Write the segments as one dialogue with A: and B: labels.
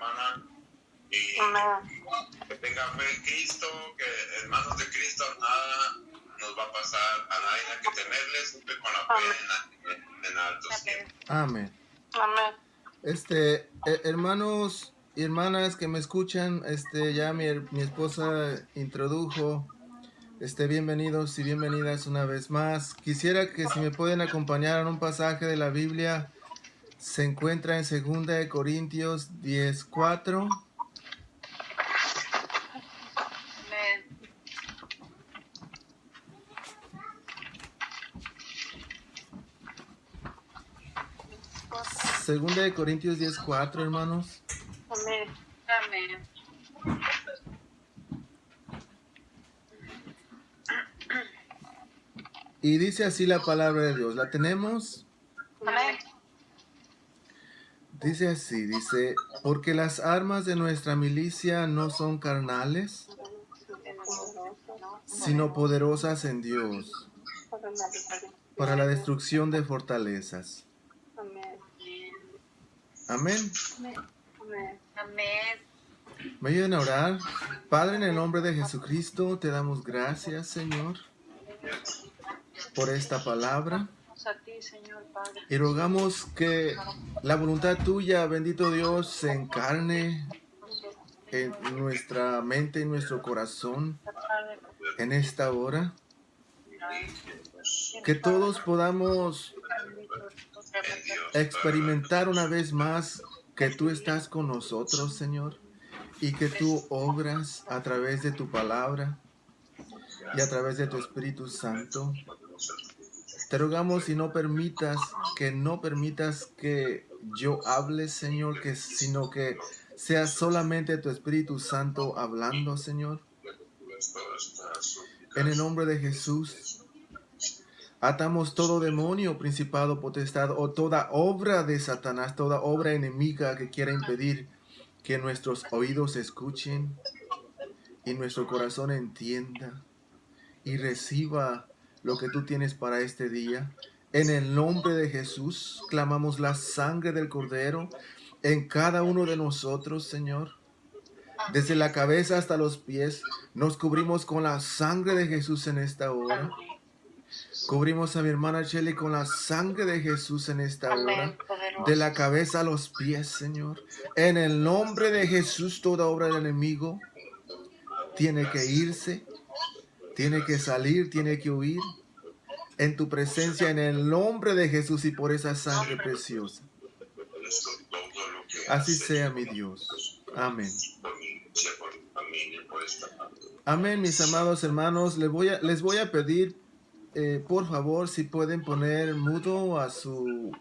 A: hermana, y que tenga fe en Cristo, que en manos de Cristo nada nos va a pasar, a nadie hay que temerle, siempre con la fe en alto siempre.
B: Amén.
C: Amén.
B: Hermanos y hermanas que me escuchan, ya mi esposa introdujo, bienvenidos y bienvenidas una vez más. Quisiera que si me pueden acompañar en un pasaje de la Biblia, se encuentra en 2 Corintios 10:4.
C: Amén.
B: 2 Corintios 10:4, hermanos.
C: Amén. Amén.
B: Y dice así la palabra de Dios. ¿La tenemos?
C: Amén.
B: Dice así, porque las armas de nuestra milicia no son carnales, sino poderosas en Dios, para la destrucción de fortalezas. Amén.
C: Amén. Amén.
B: ¿Me ayudan a orar? Padre, en el nombre de Jesucristo, te damos gracias, Señor, por esta palabra.
C: A ti, Señor Padre.
B: Y rogamos que la voluntad tuya, bendito Dios, se encarne en nuestra mente y nuestro corazón en esta hora. Que todos podamos experimentar una vez más que tú estás con nosotros, Señor, y que tú obras a través de tu palabra y a través de tu Espíritu Santo. Te rogamos y no permitas que yo hable, Señor, sino que sea solamente tu Espíritu Santo hablando, Señor. En el nombre de Jesús, atamos todo demonio, principado, potestad o toda obra de Satanás, toda obra enemiga que quiera impedir que nuestros oídos escuchen y nuestro corazón entienda y reciba lo que tú tienes para este día. En el nombre de Jesús, clamamos la sangre del Cordero en cada uno de nosotros, Señor. Desde la cabeza hasta los pies, nos cubrimos con la sangre de Jesús en esta hora. Cubrimos a mi hermana Shelly con la sangre de Jesús en esta hora. De la cabeza a los pies, Señor. En el nombre de Jesús, toda obra del enemigo tiene que irse. Tiene que salir, tiene que huir en tu presencia, en el nombre de Jesús y por esa sangre preciosa. Así sea, mi Dios. Amén. Amén, mis amados hermanos. Les voy a pedir, por favor, si pueden poner mudo a su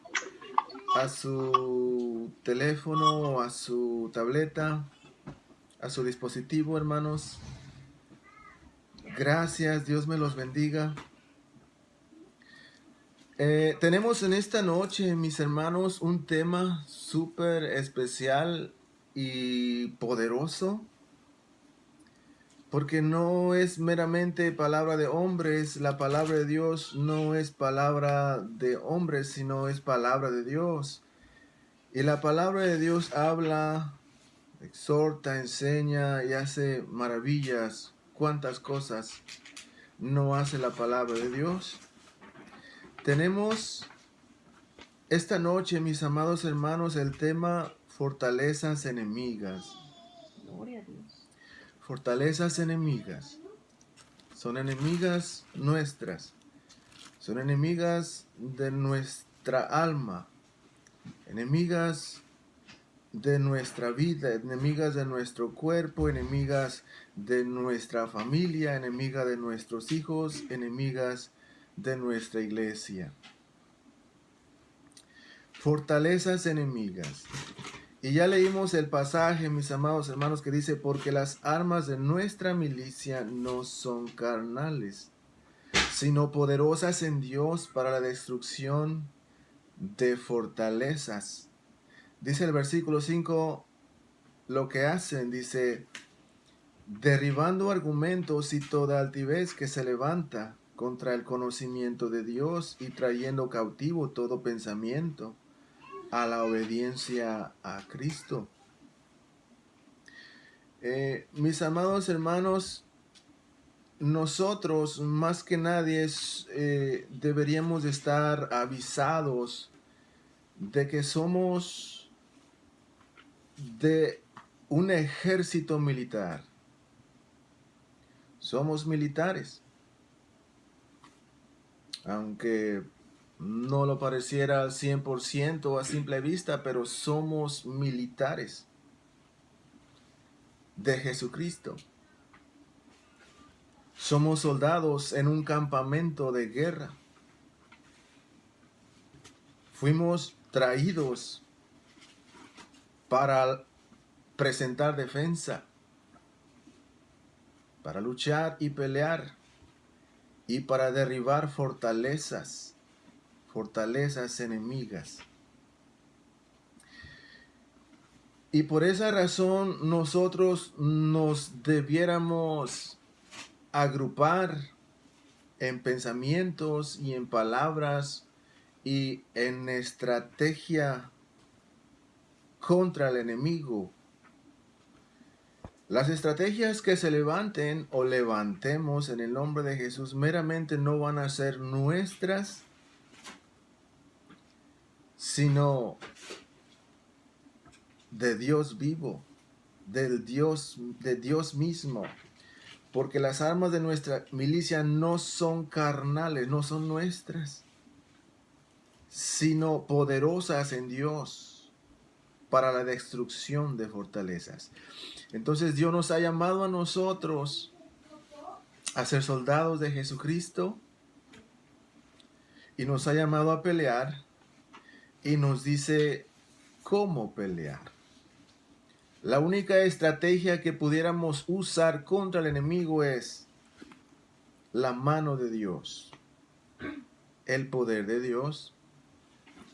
B: teléfono, a su tableta, a su dispositivo, hermanos. Gracias, Dios me los bendiga. Tenemos en esta noche, mis hermanos, un tema súper especial y poderoso, porque no es meramente palabra de hombres. La palabra de Dios no es palabra de hombres, sino es palabra de Dios. Y la palabra de Dios habla, exhorta, enseña y hace maravillas. ¿Cuántas cosas no hace la palabra de Dios? Tenemos esta noche, mis amados hermanos, el tema fortalezas enemigas.
C: Gloria a Dios.
B: Fortalezas enemigas. Son enemigas nuestras. Son enemigas de nuestra alma. Enemigas de nuestra vida. Enemigas de nuestro cuerpo. Enemigas de nuestra familia. Enemigas de nuestros hijos. Enemigas de nuestra iglesia. Fortalezas enemigas. Y ya leímos el pasaje, mis amados hermanos, que dice, porque las armas de nuestra milicia no son carnales, sino poderosas en Dios para la destrucción de fortalezas. Dice el versículo 5, lo que hacen, dice, derribando argumentos y toda altivez que se levanta contra el conocimiento de Dios y trayendo cautivo todo pensamiento a la obediencia a Cristo. Mis amados hermanos, nosotros más que nadie deberíamos estar avisados de que somos de un ejército militar. Somos militares. Aunque no lo pareciera al 100% a simple vista, pero somos militares de Jesucristo. Somos soldados en un campamento de guerra. Fuimos traídos para presentar defensa, para luchar y pelear, y para derribar fortalezas enemigas. Y por esa razón nosotros nos debiéramos agrupar en pensamientos y en palabras y en estrategia contra el enemigo. Las estrategias que se levanten o levantemos en el nombre de Jesús meramente no van a ser nuestras, sino de Dios vivo, de Dios mismo. Porque las armas de nuestra milicia no son carnales, no son nuestras, sino poderosas en Dios para la destrucción de fortalezas. Entonces Dios nos ha llamado a nosotros a ser soldados de Jesucristo y nos ha llamado a pelear y nos dice cómo pelear. La única estrategia que pudiéramos usar contra el enemigo es la mano de Dios, el poder de Dios,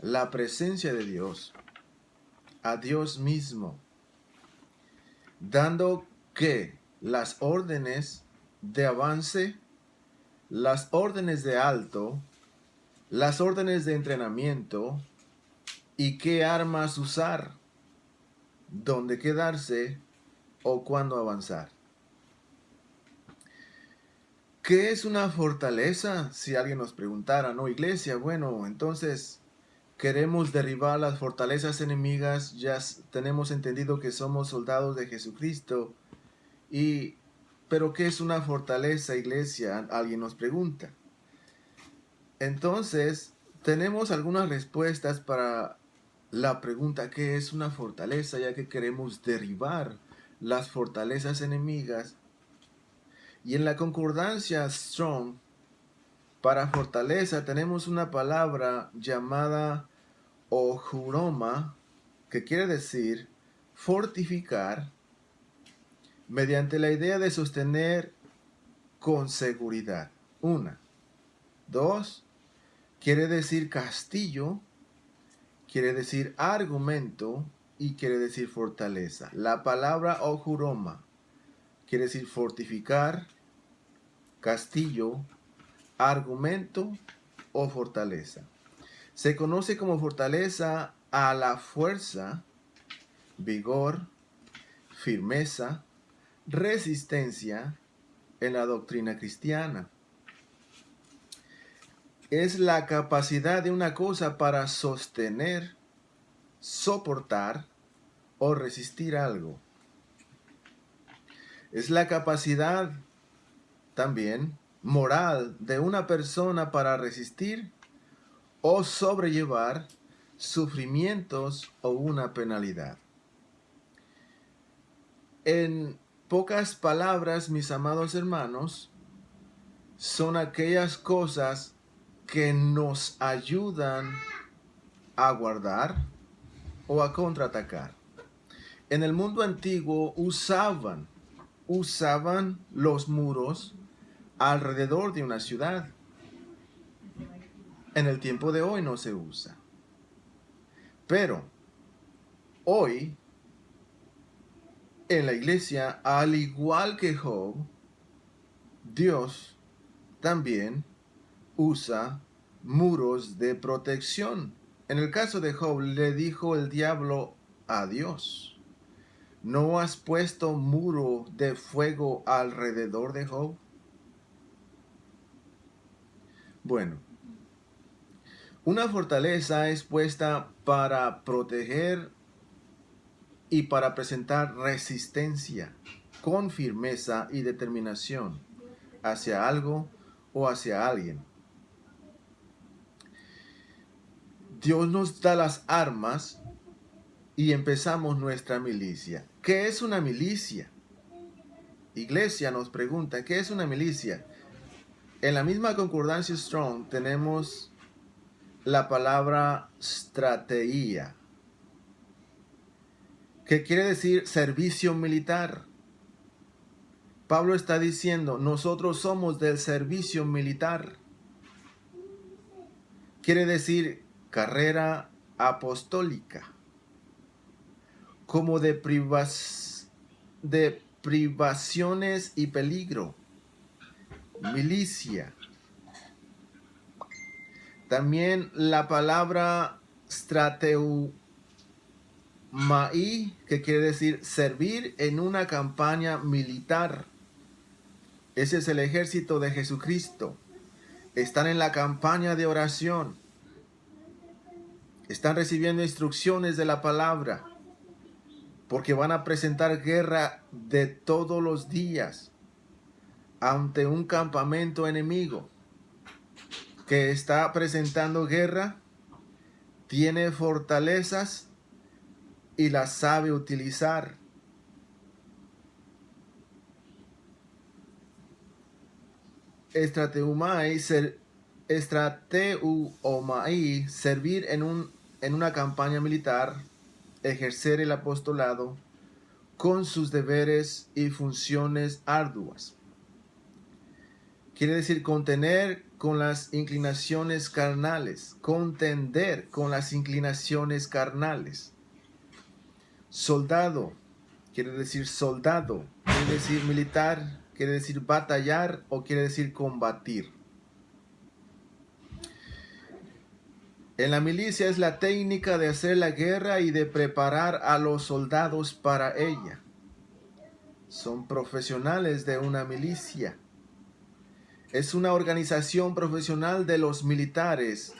B: la presencia de Dios, a Dios mismo, dando que las órdenes de avance, las órdenes de alto, las órdenes de entrenamiento y qué armas usar, dónde quedarse o cuándo avanzar. ¿Qué es una fortaleza? Si alguien nos preguntara, ¿no, iglesia? Bueno, entonces queremos derribar las fortalezas enemigas, ya tenemos entendido que somos soldados de Jesucristo. ¿Pero qué es una fortaleza, iglesia? Alguien nos pregunta. Entonces, tenemos algunas respuestas para la pregunta ¿qué es una fortaleza? Ya que queremos derribar las fortalezas enemigas. Y en la concordancia Strong, para fortaleza tenemos una palabra llamada ohuroma, que quiere decir fortificar, mediante la idea de sostener con seguridad. 1. 2. Quiere decir castillo, quiere decir argumento y quiere decir fortaleza. La palabra ohuroma quiere decir fortificar, castillo, argumento o fortaleza. Se conoce como fortaleza a la fuerza, vigor, firmeza, resistencia en la doctrina cristiana. Es la capacidad de una cosa para sostener, soportar o resistir algo. Es la capacidad también moral de una persona para resistir o sobrellevar sufrimientos o una penalidad. En pocas palabras, mis amados hermanos, son aquellas cosas que nos ayudan a guardar o a contraatacar. En el mundo antiguo usaban los muros alrededor de una ciudad. En el tiempo de hoy no se usa. Pero hoy en la iglesia, al igual que Job, Dios también usa muros de protección. En el caso de Job, le dijo el diablo a Dios: ¿No has puesto muro de fuego alrededor de Job? Bueno, una fortaleza es puesta para proteger y para presentar resistencia con firmeza y determinación hacia algo o hacia alguien. Dios nos da las armas y empezamos nuestra milicia. ¿Qué es una milicia? Iglesia nos pregunta, ¿qué es una milicia? En la misma concordancia Strong tenemos la palabra strategia, que quiere decir servicio militar. Pablo está diciendo, nosotros somos del servicio militar. Quiere decir carrera apostólica, como de privaciones y peligro. Milicia. También la palabra strateumai, que quiere decir servir en una campaña militar. Ese es el ejército de Jesucristo. Están en la campaña de oración. Están recibiendo instrucciones de la palabra, porque van a presentar guerra de todos los días ante un campamento enemigo que está presentando guerra, tiene fortalezas y las sabe utilizar. Strateumai, servir en una campaña militar, ejercer el apostolado con sus deberes y funciones arduas. Quiere decir contener con las inclinaciones carnales, contender con las inclinaciones carnales. Soldado, quiere decir soldado, quiere decir militar, quiere decir batallar o quiere decir combatir. En la milicia es la técnica de hacer la guerra y de preparar a los soldados para ella. Son profesionales de una milicia. Es una organización profesional de los militares.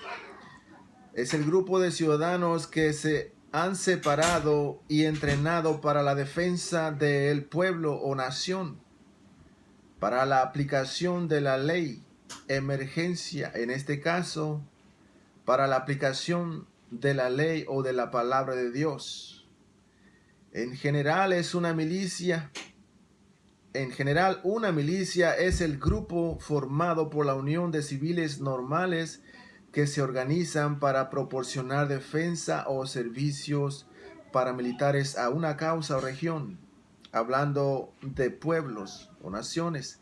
B: Es el grupo de ciudadanos que se han separado y entrenado para la defensa del pueblo o nación, para la aplicación de la ley, emergencia, en este caso, para la aplicación de la ley o de la palabra de Dios. En general es una milicia. En general, una milicia es el grupo formado por la unión de civiles normales que se organizan para proporcionar defensa o servicios paramilitares a una causa o región, hablando de pueblos o naciones.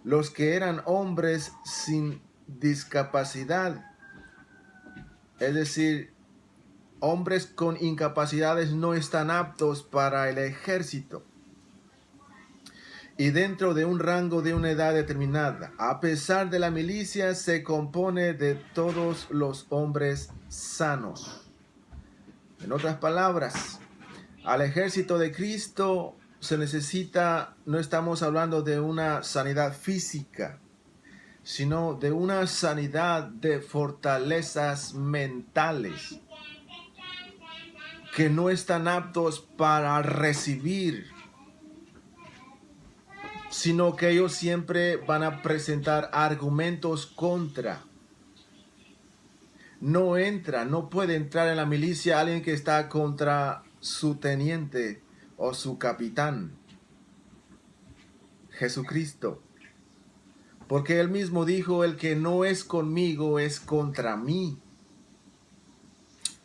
B: Los que eran hombres sin discapacidad, es decir, hombres con incapacidades, no están aptos para el ejército. Y dentro de un rango de una edad determinada. A pesar de la milicia, se compone de todos los hombres sanos. En otras palabras, al ejército de Cristo se necesita, no estamos hablando de una sanidad física, sino de una sanidad de fortalezas mentales que no están aptos para recibir, sino que ellos siempre van a presentar argumentos contra. No puede entrar en la milicia alguien que está contra su teniente o su capitán, Jesucristo. Porque él mismo dijo, el que no es conmigo es contra mí.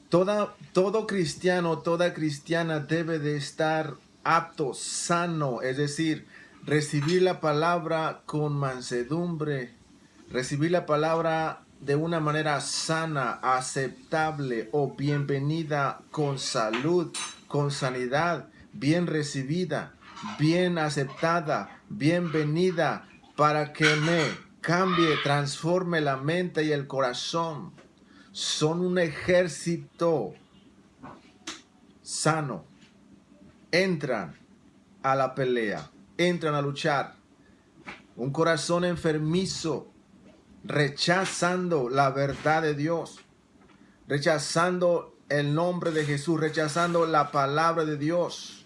B: Todo cristiano, toda cristiana debe de estar apto, sano, es decir, recibir la palabra con mansedumbre, recibir la palabra de una manera sana, aceptable o bienvenida, con salud, con sanidad, bien recibida, bien aceptada, bienvenida, para que me cambie, transforme la mente y el corazón. Son un ejército sano. Entran a la pelea, entran a luchar. Un corazón enfermizo, rechazando la verdad de Dios, rechazando el nombre de Jesús, rechazando la palabra de Dios,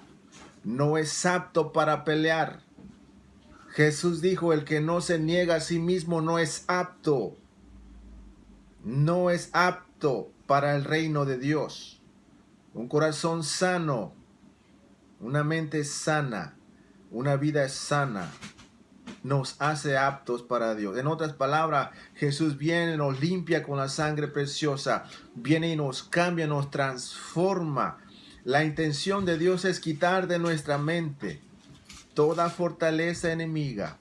B: no es apto para pelear. Jesús dijo, el que no se niega a sí mismo no es apto para el reino de Dios. Un corazón sano, una mente sana, una vida sana, nos hace aptos para Dios. En otras palabras, Jesús viene, nos limpia con la sangre preciosa, viene y nos cambia, nos transforma. La intención de Dios es quitar de nuestra mente toda fortaleza enemiga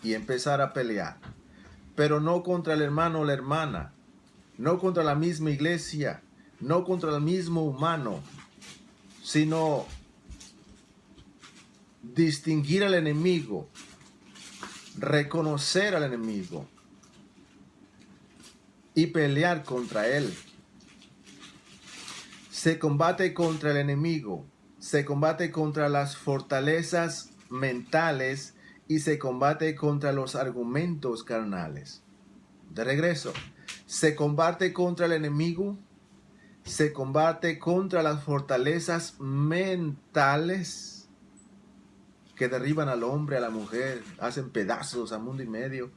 B: y empezar a pelear. Pero no contra el hermano o la hermana, no contra la misma iglesia, no contra el mismo humano, sino distinguir al enemigo, reconocer al enemigo y pelear contra él. Se combate contra el enemigo, se combate contra las fortalezas mentales y se combate contra los argumentos carnales. De regreso, se combate contra el enemigo, se combate contra las fortalezas mentales que derriban al hombre, a la mujer, hacen pedazos a mundo y medio.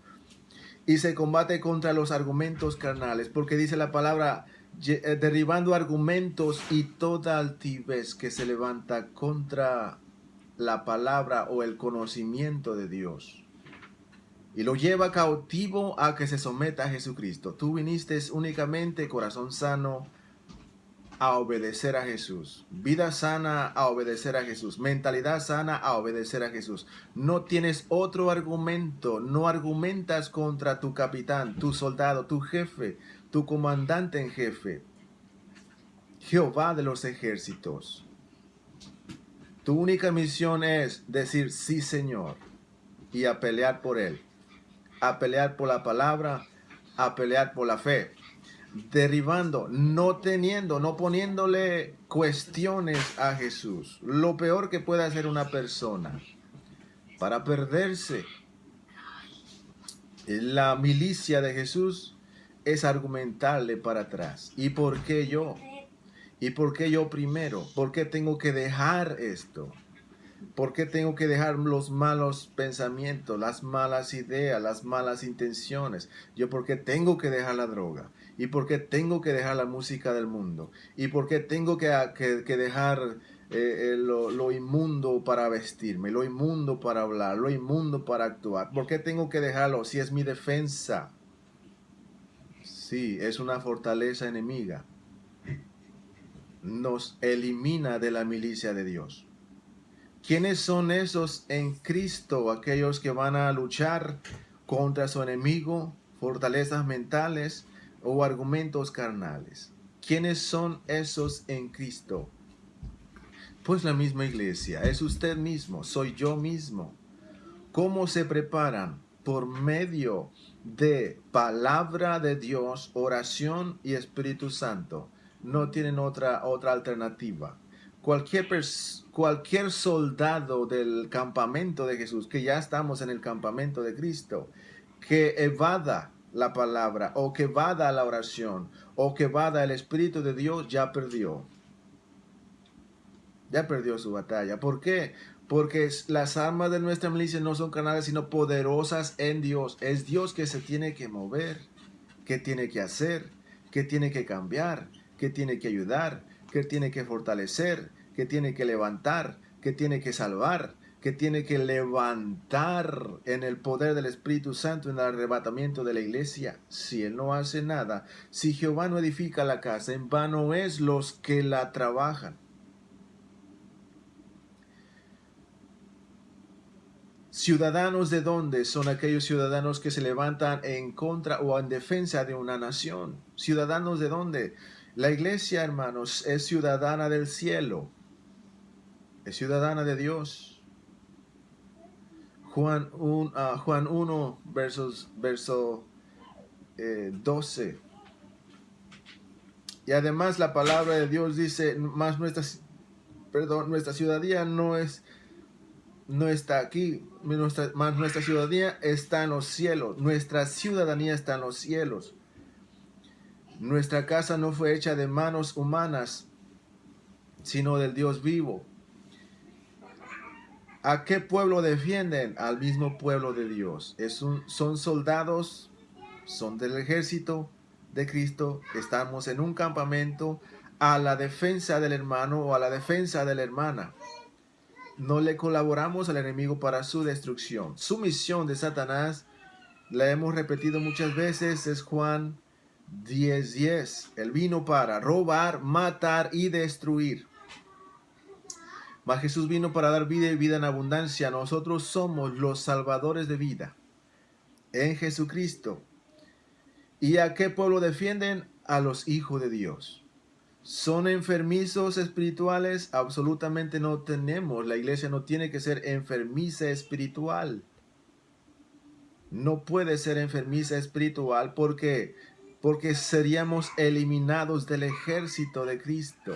B: Y se combate contra los argumentos carnales, porque dice la palabra, derribando argumentos y toda altivez que se levanta contra la palabra o el conocimiento de Dios. Y lo lleva cautivo a que se someta a Jesucristo. Tú viniste únicamente, corazón sano, a obedecer a Jesús, vida sana a obedecer a Jesús, mentalidad sana a obedecer a Jesús. No tienes otro argumento, no argumentas contra tu capitán, tu soldado, tu jefe, tu comandante en jefe, Jehová de los ejércitos. Tu única misión es decir sí, Señor, y a pelear por Él, a pelear por la palabra, a pelear por la fe. Derribando, no poniéndole cuestiones a Jesús. Lo peor que puede hacer una persona para perderse la milicia de Jesús es argumentarle para atrás. ¿Y por qué yo? ¿Y por qué yo primero? ¿Por qué tengo que dejar esto? ¿Por qué tengo que dejar los malos pensamientos, las malas ideas, las malas intenciones? ¿Yo por qué tengo que dejar la droga? ¿Y por qué tengo que dejar la música del mundo? ¿Y por qué tengo que dejar lo inmundo para vestirme, lo inmundo para hablar, lo inmundo para actuar? ¿Por qué tengo que dejarlo si es mi defensa? Sí, es una fortaleza enemiga. Nos elimina de la milicia de Dios. ¿Quiénes son esos en Cristo? Aquellos que van a luchar contra su enemigo, fortalezas mentales o argumentos carnales. ¿Quiénes son esos en Cristo? Pues la misma iglesia, es usted mismo, soy yo mismo. ¿Cómo se preparan? Por medio de palabra de Dios, oración y Espíritu Santo. No tienen otra alternativa. Cualquier soldado del campamento de Jesús, que ya estamos en el campamento de Cristo, que evada la palabra o que evada la oración o que evada el Espíritu de Dios, ya perdió. Ya perdió su batalla. ¿Por qué? Porque las armas de nuestra milicia no son carnales, sino poderosas en Dios. Es Dios que se tiene que mover, que tiene que hacer, que tiene que cambiar, que tiene que ayudar, que tiene que fortalecer, que tiene que levantar, que tiene que salvar, que tiene que levantar en el poder del Espíritu Santo, en el arrebatamiento de la iglesia. Si Él no hace nada, si Jehová no edifica la casa, en vano es los que la trabajan. ¿Ciudadanos de dónde? Son aquellos ciudadanos que se levantan en contra o en defensa de una nación. ¿Ciudadanos de dónde? La iglesia, hermanos, es ciudadana del cielo. Es ciudadana de Dios. Juan 1, verso 12. Y además la palabra de Dios dice, más nuestras nuestra ciudadanía no está aquí, nuestra ciudadanía está en los cielos, nuestra ciudadanía está en los cielos. Nuestra casa no fue hecha de manos humanas, sino del Dios vivo. ¿A qué pueblo defienden? Al mismo pueblo de Dios. Son soldados, son del ejército de Cristo. Estamos en un campamento a la defensa del hermano o a la defensa de la hermana. No le colaboramos al enemigo para su destrucción. Su misión de Satanás, la hemos repetido muchas veces, es Juan 10:10. Él vino para robar, matar y destruir. Mas Jesús vino para dar vida y vida en abundancia. Nosotros somos los salvadores de vida en Jesucristo. ¿Y a qué pueblo defienden? A los hijos de Dios. ¿Son enfermizos espirituales? Absolutamente no tenemos. La iglesia no tiene que ser enfermiza espiritual. No puede ser enfermiza espiritual porque seríamos eliminados del ejército de Cristo.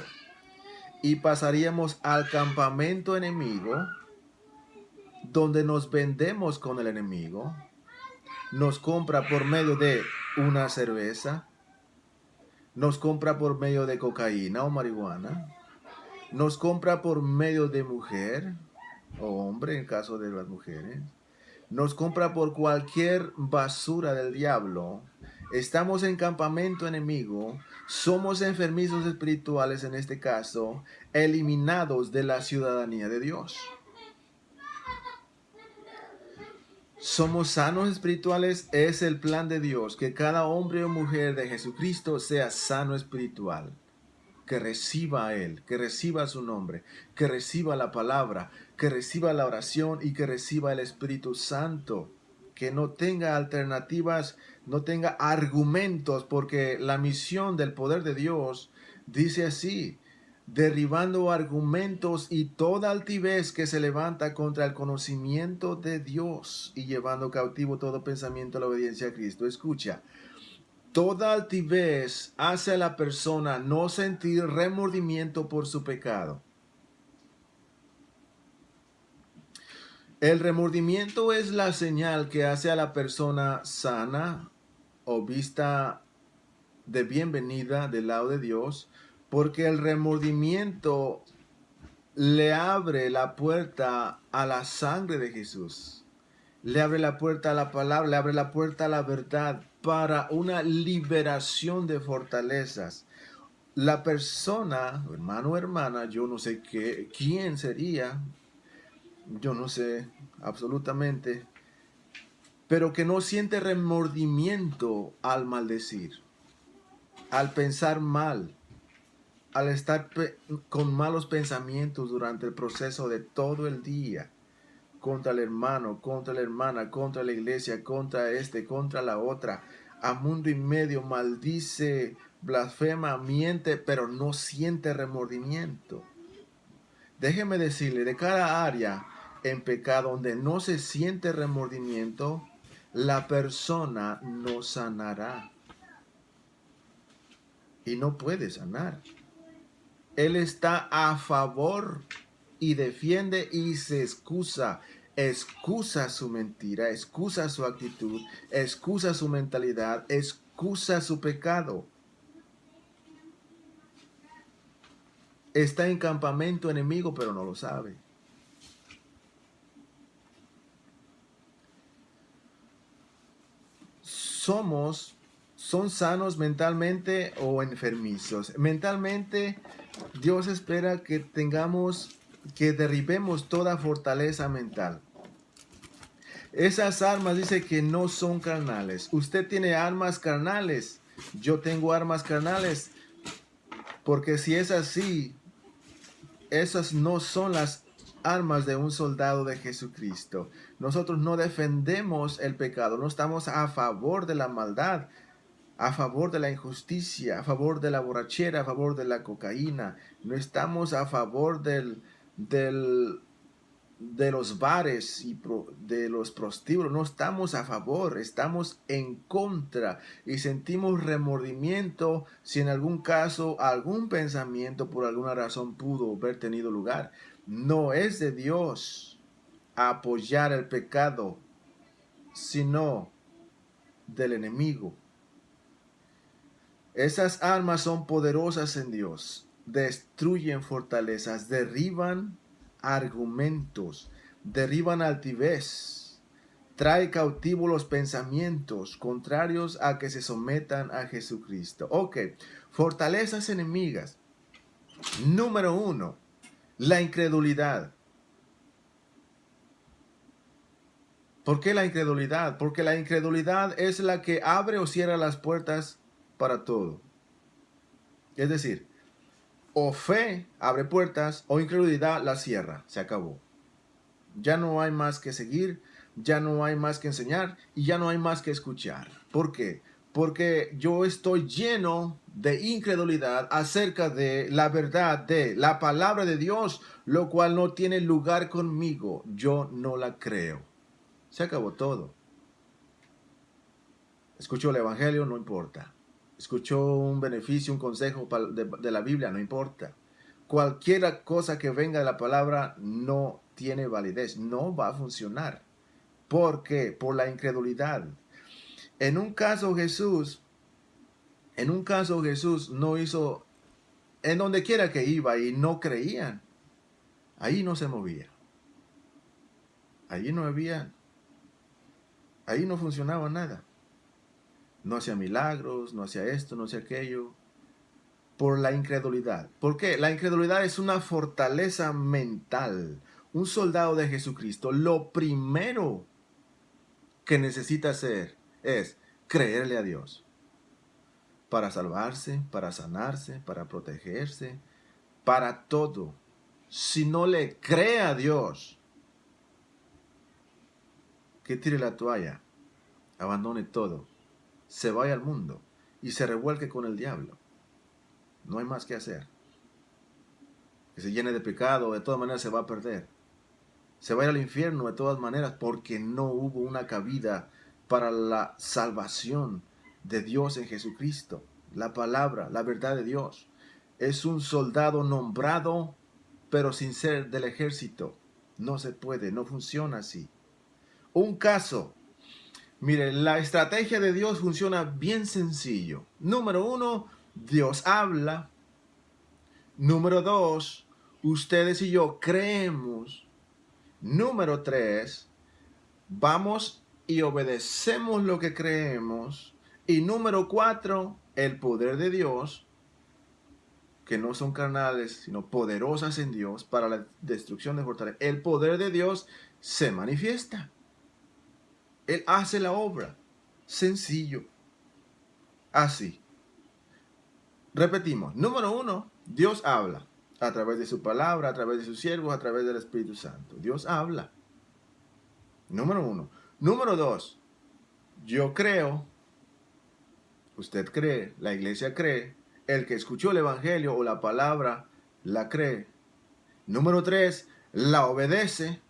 B: Y pasaríamos al campamento enemigo, donde nos vendemos con el enemigo, nos compra por medio de una cerveza, nos compra por medio de cocaína o marihuana, nos compra por medio de mujer o hombre en caso de las mujeres, nos compra por cualquier basura del diablo. Estamos en campamento enemigo, somos enfermizos espirituales en este caso, eliminados de la ciudadanía de Dios. Somos sanos espirituales, es el plan de Dios, que cada hombre o mujer de Jesucristo sea sano espiritual, que reciba a Él, que reciba su nombre, que reciba la palabra, que reciba la oración y que reciba el Espíritu Santo. Que no tenga alternativas, no tenga argumentos, porque la misión del poder de Dios dice así: derribando argumentos y toda altivez que se levanta contra el conocimiento de Dios y llevando cautivo todo pensamiento a la obediencia a Cristo. Escucha, toda altivez hace a la persona no sentir remordimiento por su pecado. El remordimiento es la señal que hace a la persona sana o vista de bienvenida del lado de Dios, porque el remordimiento le abre la puerta a la sangre de Jesús, le abre la puerta a la palabra, le abre la puerta a la verdad para una liberación de fortalezas. La persona, hermano o hermana, yo no sé quién sería, yo no sé absolutamente, pero que no siente remordimiento al maldecir, al pensar mal, al estar con malos pensamientos durante el proceso de todo el día, contra el hermano, contra la hermana, contra la iglesia, contra contra la otra, a mundo y medio, maldice, blasfema, miente, pero no siente remordimiento. Déjeme decirle, de cada área en pecado donde no se siente remordimiento, la persona no sanará. Y no puede sanar. Él está a favor y defiende y se excusa. Excusa su mentira, excusa su actitud, excusa su mentalidad, excusa su pecado. Está en campamento enemigo, pero no lo sabe. ¿Son sanos mentalmente o enfermizos? Mentalmente, Dios espera que derribemos toda fortaleza mental. Esas armas dice que no son carnales. Usted tiene armas carnales. Yo tengo armas carnales. Porque si es así, esas no son las armas de un soldado de Jesucristo. Nosotros no defendemos el pecado, no estamos a favor de la maldad, a favor de la injusticia, a favor de la borrachera, a favor de la cocaína. No estamos a favor del de los bares y de los prostíbulos, no estamos a favor, estamos en contra y sentimos remordimiento si en algún caso algún pensamiento por alguna razón pudo haber tenido lugar. No es de Dios apoyar el pecado, sino del enemigo. Esas armas son poderosas en Dios, destruyen fortalezas, derriban argumentos, derriban altivez, trae cautivos los pensamientos contrarios a que se sometan a Jesucristo. Ok, fortalezas enemigas. Número 1, la incredulidad. ¿Por qué la incredulidad? Porque la incredulidad es la que abre o cierra las puertas para todo. Es decir, o fe abre puertas o incredulidad las cierra. Se acabó. Ya no hay más que seguir, ya no hay más que enseñar y ya no hay más que escuchar. ¿Por qué? Porque yo estoy lleno de incredulidad acerca de la verdad de la palabra de Dios, lo cual no tiene lugar conmigo. Yo no la creo. Se acabó todo. Escucho el evangelio, no importa. Escucho un beneficio, un consejo de la Biblia, no importa. Cualquier cosa que venga de la palabra no tiene validez, no va a funcionar. ¿Por qué? Por la incredulidad. En un caso Jesús no hizo, en donde quiera que iba y no creían, ahí no se movía. Ahí no funcionaba nada. No hacía milagros, no hacía esto, no hacía aquello. Por la incredulidad. ¿Por qué? La incredulidad es una fortaleza mental. Un soldado de Jesucristo, lo primero que necesita hacer es creerle a Dios. Para salvarse, para sanarse, para protegerse, para todo. Si no le cree a Dios, que tire la toalla, abandone todo, se vaya al mundo y se revuelque con el diablo. No hay más que hacer. Que se llene de pecado, de todas maneras se va a perder. Se va a ir al infierno de todas maneras porque no hubo una cabida para la salvación de Dios en Jesucristo. La palabra, la verdad de Dios. Es un soldado nombrado, pero sin ser del ejército. No se puede, no funciona así. Un caso. Mire, la estrategia de Dios funciona bien sencillo. Número 1, Dios habla. Número 2, ustedes y yo creemos. Número 3, vamos y obedecemos lo que creemos. Y número 4, el poder de Dios, que no son carnales, sino poderosas en Dios para la destrucción de fortalezas. El poder de Dios se manifiesta. Él hace la obra. Sencillo. Así. Repetimos. Número 1, Dios habla. A través de su palabra, a través de sus siervos, a través del Espíritu Santo. Dios habla. Número 1. Número 2. Yo creo. Usted cree. La iglesia cree. El que escuchó el evangelio o la palabra la cree. Número 3. La obedece.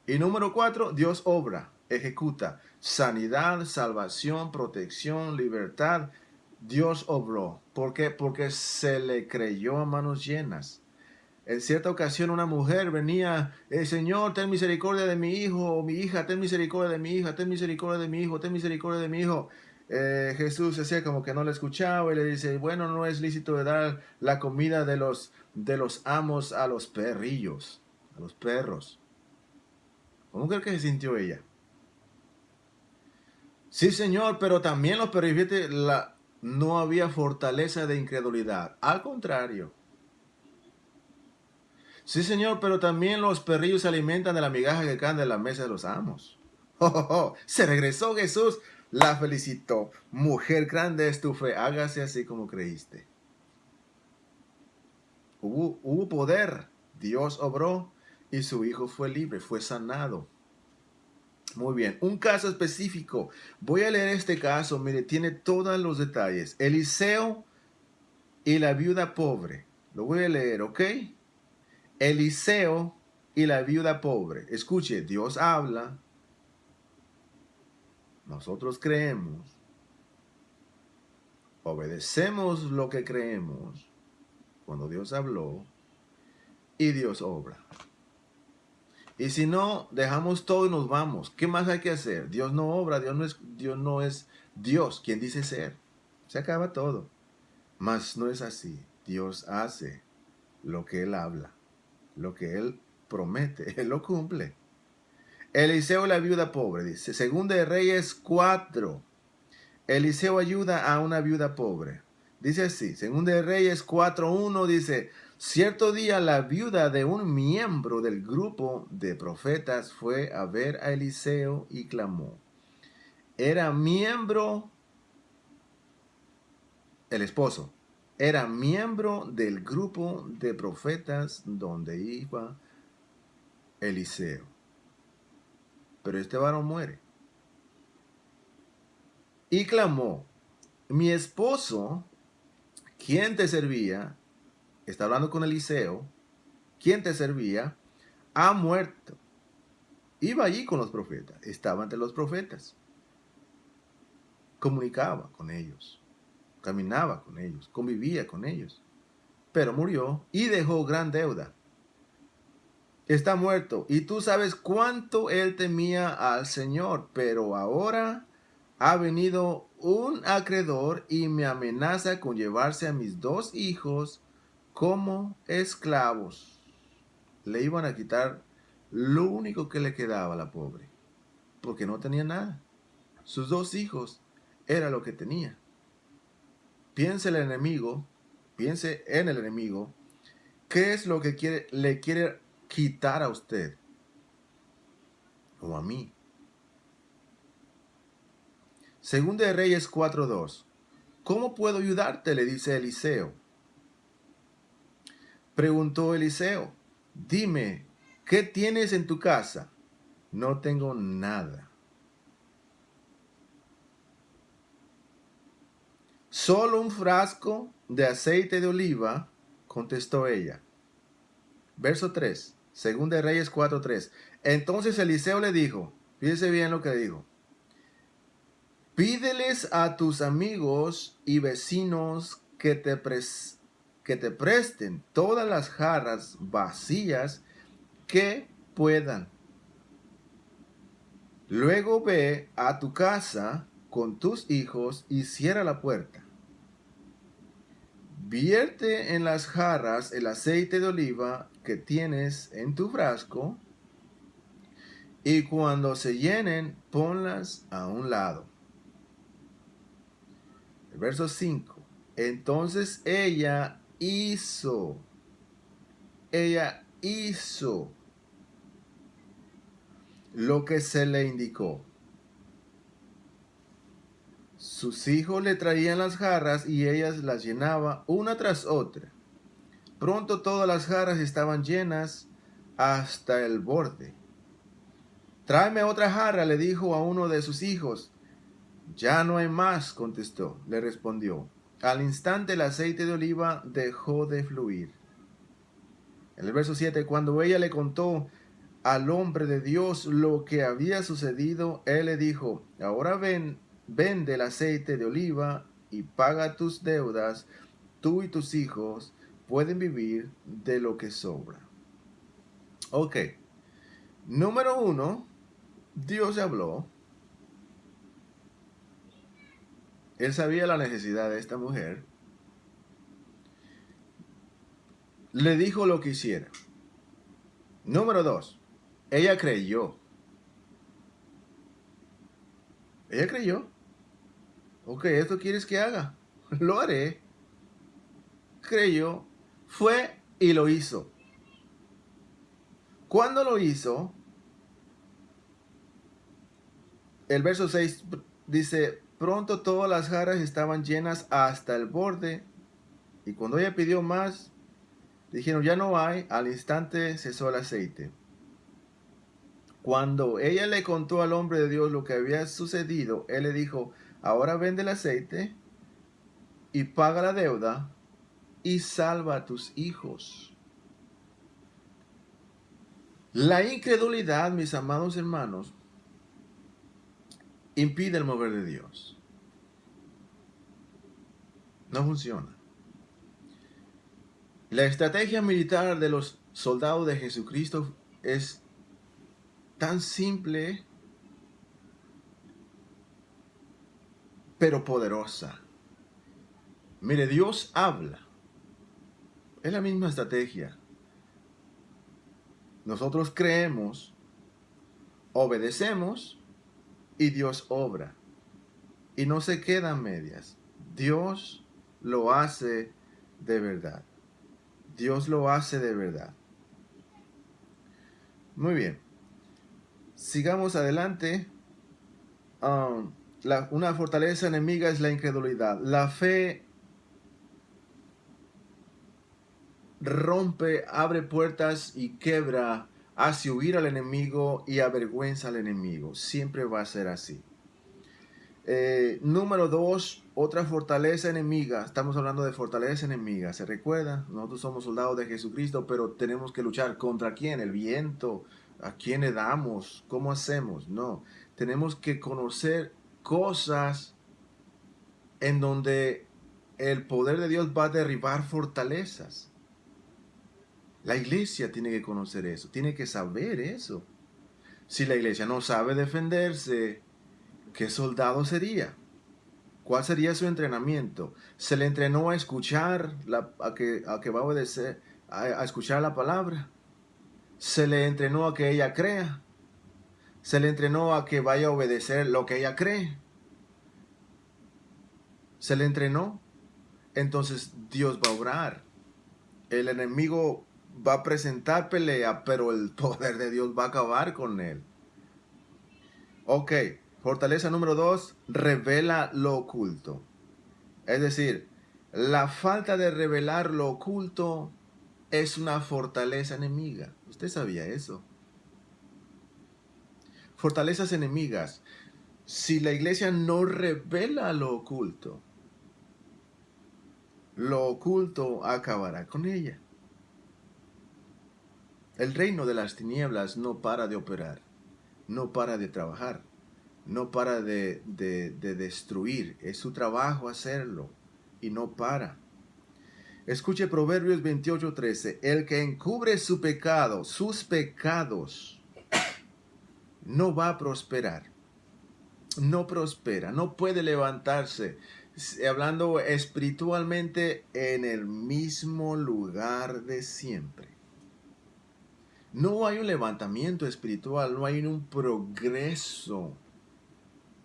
B: Y número 4. Dios obra. Ejecuta. Sanidad, salvación, protección, libertad. Dios obró. ¿Por qué? Porque se le creyó a manos llenas. En cierta ocasión una mujer venía, Señor, ten misericordia de mi hijo, o mi hija, ten misericordia de mi hija, ten misericordia de mi hijo, ten misericordia de mi hijo. Jesús hacía como que no le escuchaba y le dice, bueno, no es lícito de dar la comida de los amos a los perrillos, a los perros. ¿Cómo creo que se sintió ella? Sí, Señor, pero también los perrillos, no había fortaleza de incredulidad. Al contrario. Sí, Señor, pero también los perrillos se alimentan de la migaja que cae de la mesa de los amos. Se regresó Jesús, la felicitó. Mujer grande es tu fe, hágase así como creíste. Hubo poder, Dios obró y su hijo fue libre, fue sanado. Muy bien, un caso específico. Voy a leer este caso, mire, tiene todos los detalles. Eliseo y la viuda pobre. Lo voy a leer, ¿ok? Eliseo y la viuda pobre. Escuche, Dios habla, nosotros creemos, obedecemos lo que creemos cuando Dios habló y Dios obra. Y si no, dejamos todo y nos vamos. ¿Qué más hay que hacer? Dios no obra, Dios no es Dios quien dice ser. Se acaba todo. Mas no es así. Dios hace lo que Él habla, lo que Él promete, Él lo cumple. Eliseo y la viuda pobre, dice, Segunda de Reyes 4. Eliseo ayuda a una viuda pobre. Dice así, Segunda de Reyes 4:1 dice, cierto día la viuda de un miembro del grupo de profetas fue a ver a Eliseo y clamó. Era miembro, el esposo, era miembro del grupo de profetas donde iba Eliseo. Pero este varón muere. Y clamó, mi esposo, quien te servía, está hablando con Eliseo, quien te servía, ha muerto. Iba allí con los profetas, estaba entre los profetas. Comunicaba con ellos, caminaba con ellos, convivía con ellos. Pero murió y dejó gran deuda. Está muerto y tú sabes cuánto él temía al Señor, pero ahora ha venido un acreedor y me amenaza con llevarse a mis 2 hijos como esclavos. Le iban a quitar lo único que le quedaba a la pobre, porque no tenía nada. Sus 2 hijos era lo que tenía. Piense en el enemigo, ¿qué es lo que le quiere quitar a usted o a mí? Segunda de Reyes 4:2. ¿Cómo puedo ayudarte?, le dice Eliseo. Preguntó Eliseo, dime, ¿qué tienes en tu casa? No tengo nada. Solo un frasco de aceite de oliva, contestó ella. Verso 3, Segunda de Reyes 4:3. Entonces Eliseo le dijo, fíjese bien lo que dijo, pídeles a tus amigos y vecinos que te presten todas las jarras vacías que puedan. Luego ve a tu casa con tus hijos y cierra la puerta. Vierte en las jarras el aceite de oliva que tienes en tu frasco y cuando se llenen, ponlas a un lado. El verso 5. Entonces ella hizo lo que se le indicó. Sus hijos le traían las jarras y ella las llenaba una tras otra. Pronto todas las jarras estaban llenas hasta el borde. Tráeme otra jarra, le dijo a uno de sus hijos. Ya no hay más, contestó, le respondió. Al instante el aceite de oliva dejó de fluir. En el verso 7, cuando ella le contó al hombre de Dios lo que había sucedido, él le dijo, ahora vende el aceite de oliva y paga tus deudas, tú y tus hijos pueden vivir de lo que sobra. Ok, número 1, Dios habló. Él sabía la necesidad de esta mujer. Le dijo lo que hiciera. Número 2, ella creyó. Ella creyó. Ok, ¿esto quieres que haga? Lo haré. Creyó. Fue y lo hizo. Cuando lo hizo, el verso 6 dice, pronto todas las jarras estaban llenas hasta el borde. Y cuando ella pidió más, dijeron, ya no hay. Al instante cesó el aceite. Cuando ella le contó al hombre de Dios lo que había sucedido, él le dijo, ahora vende el aceite y paga la deuda y salva a tus hijos. La incredulidad, mis amados hermanos, impide el mover de Dios. No funciona. La estrategia militar de los soldados de Jesucristo es tan simple, pero poderosa. Mire, Dios habla. Es la misma estrategia. Nosotros creemos, obedecemos y Dios obra. Y no se quedan medias. Dios lo hace de verdad. Dios lo hace de verdad. Muy bien. Sigamos adelante. Una fortaleza enemiga es la incredulidad. La fe rompe, abre puertas y quebra, hace huir al enemigo y avergüenza al enemigo. Siempre va a ser así. Número 2, otra fortaleza enemiga. Estamos hablando de fortaleza enemiga. ¿Se recuerda? Nosotros somos soldados de Jesucristo, pero tenemos que luchar contra quién, el viento, a quién le damos, cómo hacemos. No, tenemos que conocer cosas en donde el poder de Dios va a derribar fortalezas. La iglesia tiene que conocer eso, tiene que saber eso. Si la iglesia no sabe defenderse, ¿qué soldado sería? ¿Cuál sería su entrenamiento? ¿Se le entrenó a escuchar, a que va a obedecer, a escuchar la palabra? ¿Se le entrenó a que ella crea? ¿Se le entrenó a que vaya a obedecer lo que ella cree? ¿Se le entrenó? Entonces Dios va a obrar. El enemigo va a presentar pelea, pero el poder de Dios va a acabar con él. Ok, fortaleza número 2, revela lo oculto. Es decir, la falta de revelar lo oculto es una fortaleza enemiga. ¿Usted sabía eso? Fortalezas enemigas. Si la iglesia no revela lo oculto acabará con ella. El reino de las tinieblas no para de operar, no para de trabajar, no para de destruir. Es su trabajo hacerlo y no para. Escuche Proverbios 28:13. El que encubre su pecado, sus pecados, no va a prosperar. No prospera, no puede levantarse. Hablando espiritualmente, en el mismo lugar de siempre. No hay un levantamiento espiritual, no hay un progreso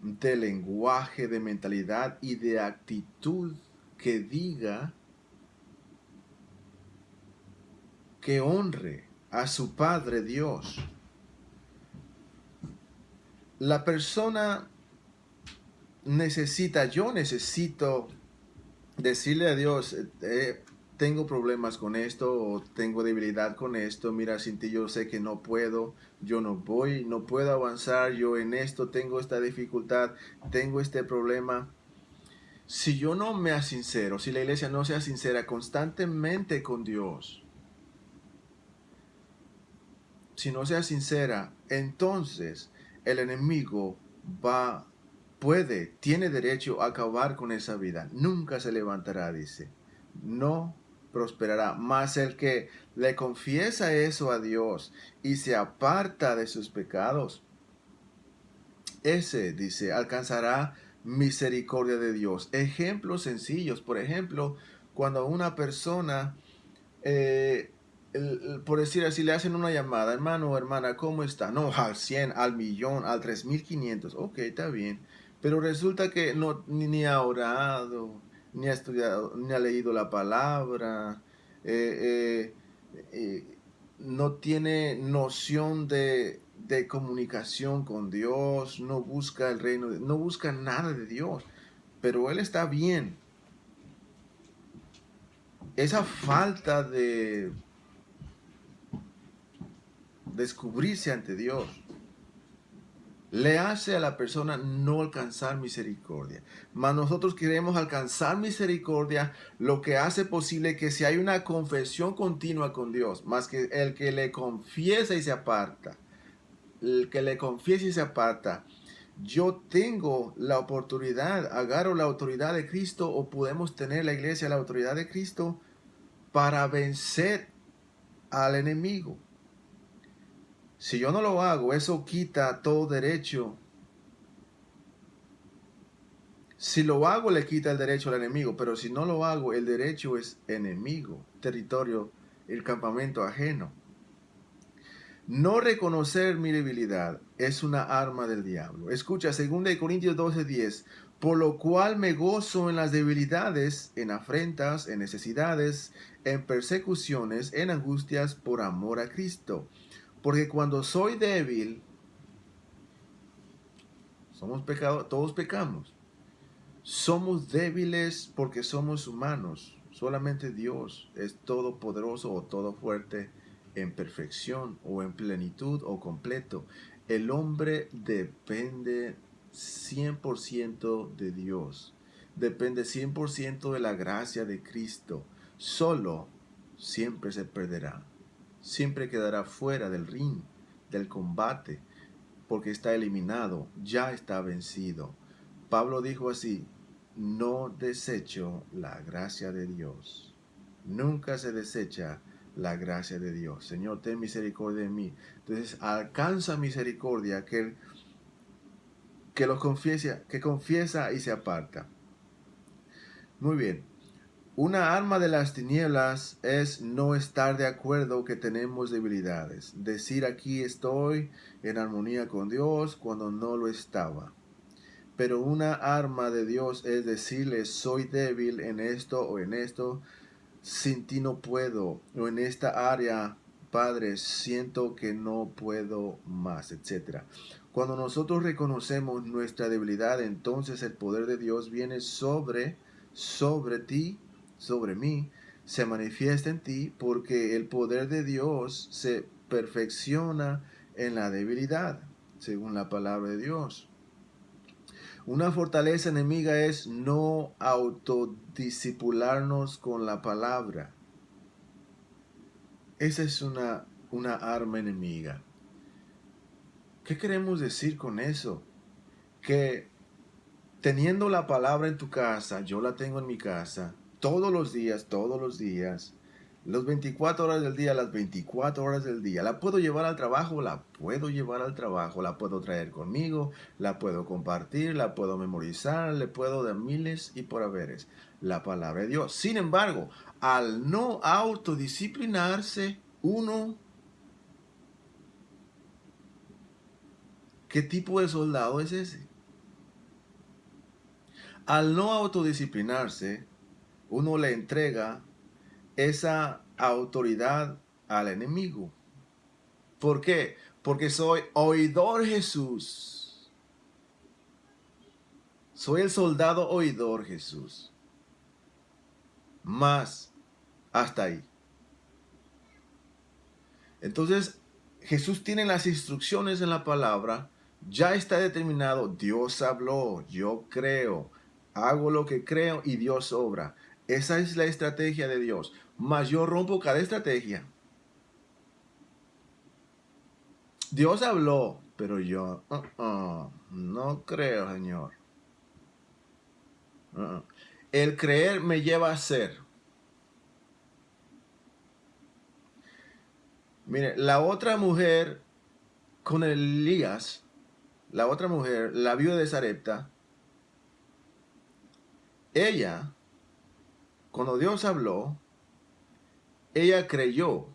B: de lenguaje, de mentalidad y de actitud que diga que honre a su Padre Dios. La persona yo necesito decirle a Dios, tengo problemas con esto o tengo debilidad con esto, mira, sin ti yo sé que no puedo, yo no puedo avanzar, yo en esto tengo esta dificultad, tengo este problema. Si yo no me asincero, si la iglesia no sea sincera constantemente con Dios, si no sea sincera, entonces el enemigo tiene derecho a acabar con esa vida. Nunca se levantará, dice. No prosperará. Mas el que le confiesa eso a Dios y se aparta de sus pecados, ese, dice, alcanzará misericordia de Dios. Ejemplos sencillos. Por ejemplo, cuando una persona, por decir así, le hacen una llamada, hermano o hermana, ¿cómo está? No, al 100, al millón, al 3,500. Ok, está bien. Pero resulta que no, ni ha orado, ni ha estudiado, ni ha leído la palabra, no tiene noción de comunicación con Dios, no busca el reino, no busca nada de Dios, pero él está bien. Esa falta de descubrirse ante Dios le hace a la persona no alcanzar misericordia. Mas nosotros queremos alcanzar misericordia, lo que hace posible que si hay una confesión continua con Dios, más que el que le confiesa y se aparta, el que le confiesa y se aparta, yo tengo la oportunidad, agarro la autoridad de Cristo, o podemos tener la iglesia la autoridad de Cristo para vencer al enemigo. Si yo no lo hago, eso quita todo derecho. Si lo hago, le quita el derecho al enemigo, pero si no lo hago, el derecho es enemigo, territorio, el campamento ajeno. No reconocer mi debilidad es una arma del diablo. Escucha, 2 Corintios 12:10, por lo cual me gozo en las debilidades, en afrentas, en necesidades, en persecuciones, en angustias, por amor a Cristo. Porque cuando soy débil, somos pecados, todos pecamos. Somos débiles porque somos humanos. Solamente Dios es todopoderoso o todo fuerte en perfección o en plenitud o completo. El hombre depende 100% de Dios. Depende 100% de la gracia de Cristo. Solo siempre se perderá. Siempre quedará fuera del ring, del combate, porque está eliminado, ya está vencido. Pablo dijo así: no desecho la gracia de Dios. Nunca se desecha la gracia de Dios. Señor, ten misericordia de mí. Entonces alcanza misericordia que confiesa y se aparta. Muy bien. Una arma de las tinieblas es no estar de acuerdo que tenemos debilidades. Decir aquí estoy en armonía con Dios cuando no lo estaba. Pero una arma de Dios es decirle: soy débil en esto o en esto, sin ti no puedo, o en esta área, Padre, siento que no puedo más, etc. Cuando nosotros reconocemos nuestra debilidad, entonces el poder de Dios viene sobre ti, sobre mí, se manifiesta en ti, porque el poder de Dios se perfecciona en la debilidad, según la palabra de Dios. Una fortaleza enemiga es no autodiscipularnos con la palabra. Esa es una arma enemiga. ¿Qué queremos decir con eso? Que teniendo la palabra en tu casa, yo la tengo en mi casa, todos los días, las 24 horas del día, las 24 horas del día. ¿La puedo llevar al trabajo? La puedo llevar al trabajo. La puedo traer conmigo, la puedo compartir, la puedo memorizar, le puedo dar miles y por haberes. La palabra de Dios. Sin embargo, al no autodisciplinarse uno, ¿qué tipo de soldado es ese? Al no autodisciplinarse, uno le entrega esa autoridad al enemigo. ¿Por qué? Porque soy oidor Jesús. Soy el soldado oidor Jesús. Más hasta ahí. Entonces, Jesús tiene las instrucciones en la palabra. Ya está determinado. Dios habló. Yo creo. Hago lo que creo y Dios obra. Esa es la estrategia de Dios. Mas yo rompo cada estrategia. Dios habló, pero yo no creo, Señor. El creer me lleva a hacer. Mire, la otra mujer con Elías, la otra mujer, la viuda de Sarepta, ella, cuando Dios habló, ella creyó.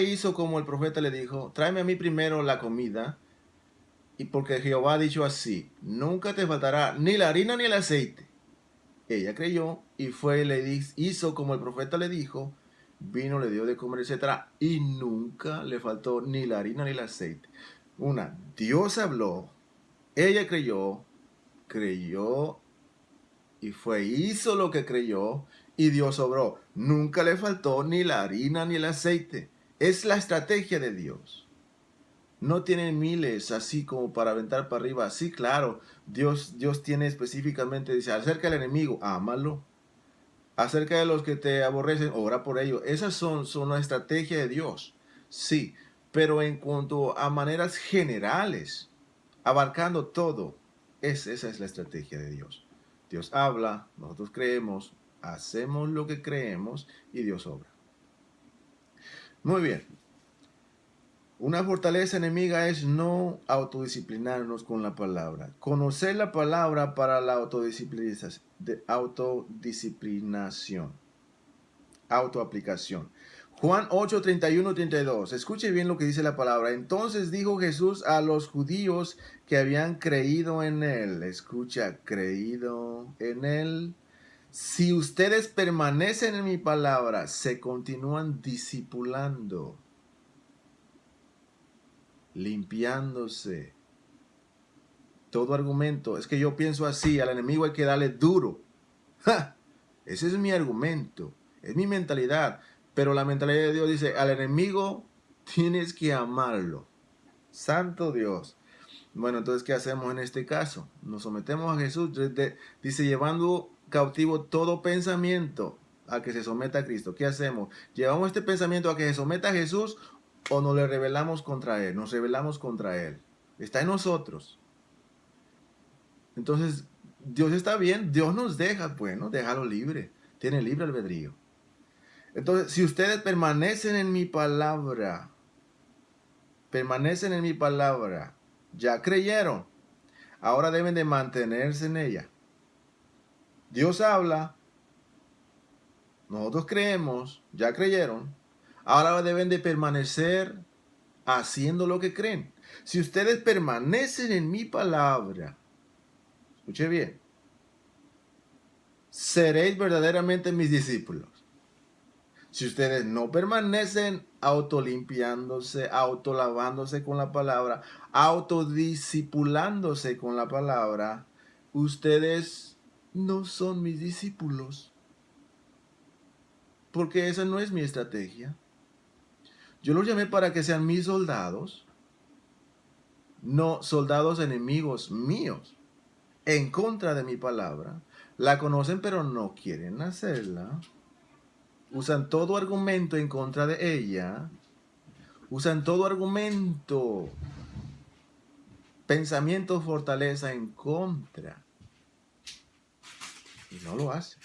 B: Hizo como el profeta le dijo: tráeme a mí primero la comida, y porque Jehová ha dicho así: nunca te faltará ni la harina ni el aceite. Ella creyó y fue y le hizo como el profeta le dijo, vino, le dio de comer, etc. Y nunca le faltó ni la harina ni el aceite. Dios habló, ella creyó y fue, hizo lo que creyó y Dios obró. Nunca le faltó ni la harina ni el aceite. Es la estrategia de Dios. No tienen miles así como para aventar para arriba. Sí, claro, Dios tiene específicamente, dice, acerca del enemigo, ámalo. Acerca de los que te aborrecen, ora por ellos. Esas son la estrategia de Dios. Sí, pero en cuanto a maneras generales, abarcando todo, esa es la estrategia de Dios. Dios habla, nosotros creemos, hacemos lo que creemos y Dios obra. Muy bien. Una fortaleza enemiga es no autodisciplinarnos con la palabra. Conocer la palabra para la autodisciplinación. Autoaplicación. Juan 8, 31, 32. Escuche bien lo que dice la palabra. Entonces dijo Jesús a los judíos que habían creído en él. Escucha, creído en él. Si ustedes permanecen en mi palabra, se continúan discipulando, limpiándose. Todo argumento. Es que yo pienso así, al enemigo hay que darle duro. ¡Ja! Ese es mi argumento. Es mi mentalidad. Pero la mentalidad de Dios dice, al enemigo tienes que amarlo. Santo Dios. Bueno, entonces, ¿qué hacemos en este caso? Nos sometemos a Jesús. Dice, llevando cautivo todo pensamiento a que se someta a Cristo. ¿Qué hacemos? ¿Llevamos este pensamiento a que se someta a Jesús o nos le rebelamos contra Él? Nos rebelamos contra Él. Está en nosotros. Entonces, Dios está bien. Dios nos deja, bueno, déjalo libre. Tiene libre albedrío. Entonces, si ustedes permanecen en mi palabra, ya creyeron, ahora deben de mantenerse en ella. Dios habla, nosotros creemos, ya creyeron, ahora deben de permanecer haciendo lo que creen. Si ustedes permanecen en mi palabra, escuche bien, seréis verdaderamente mis discípulos. Si ustedes no permanecen autolimpiándose, autolavándose con la palabra, autodiscipulándose con la palabra, ustedes no son mis discípulos. Porque esa no es mi estrategia. Yo los llamé para que sean mis soldados, no soldados enemigos míos, en contra de mi palabra. La conocen pero no quieren hacerla. Usan todo argumento en contra de ella. Usan todo argumento, pensamiento, fortaleza en contra. Y no lo hacen.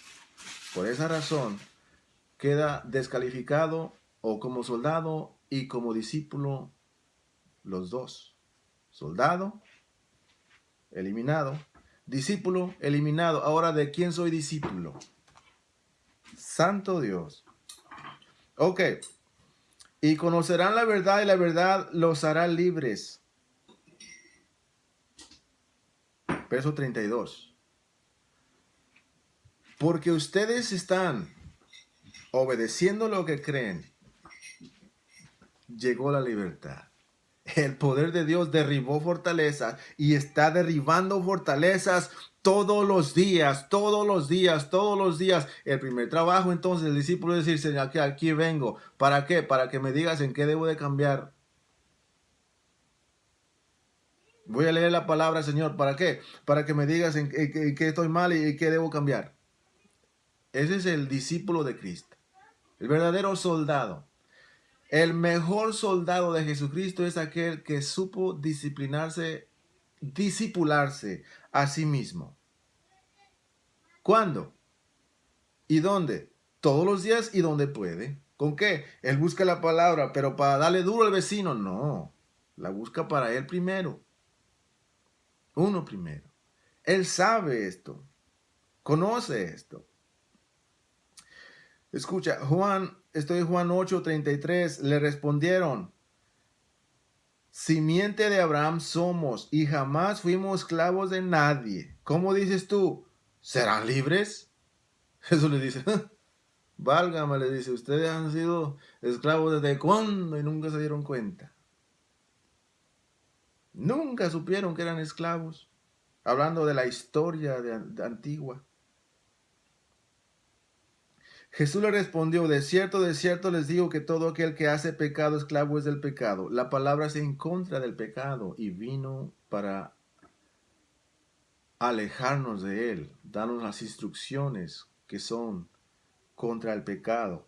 B: Por esa razón, queda descalificado o como soldado y como discípulo los dos. Soldado, eliminado. Discípulo, eliminado. Ahora, ¿de quién soy discípulo? Santo Dios. Ok. Y conocerán la verdad y la verdad los hará libres. Verso 32. Porque ustedes están obedeciendo lo que creen, llegó la libertad. El poder de Dios derribó fortalezas y está derribando fortalezas todos los días, todos los días, todos los días. El primer trabajo entonces el discípulo es decir, Señor, aquí vengo. ¿Para qué? Para que me digas en qué debo de cambiar. Voy a leer la palabra, Señor. ¿Para qué? Para que me digas en qué estoy mal y qué debo cambiar. Ese es el discípulo de Cristo. El verdadero soldado. El mejor soldado de Jesucristo es aquel que supo discipularse a sí mismo. ¿Cuándo? ¿Y dónde? Todos los días y donde puede. ¿Con qué? Él busca la palabra, pero para darle duro al vecino, no. La busca para él primero. Uno primero. Él sabe esto. Conoce esto. Escucha, Juan 8:33, le respondieron, simiente de Abraham somos y jamás fuimos esclavos de nadie. ¿Cómo dices tú? ¿Serán libres? Jesús le dice, válgame, le dice, ustedes han sido esclavos desde cuándo y nunca se dieron cuenta. Nunca supieron que eran esclavos. Hablando de la historia de antigua. Jesús le respondió, de cierto les digo que todo aquel que hace pecado, esclavo es del pecado. La palabra es en contra del pecado y vino para alejarnos de él, darnos las instrucciones que son contra el pecado.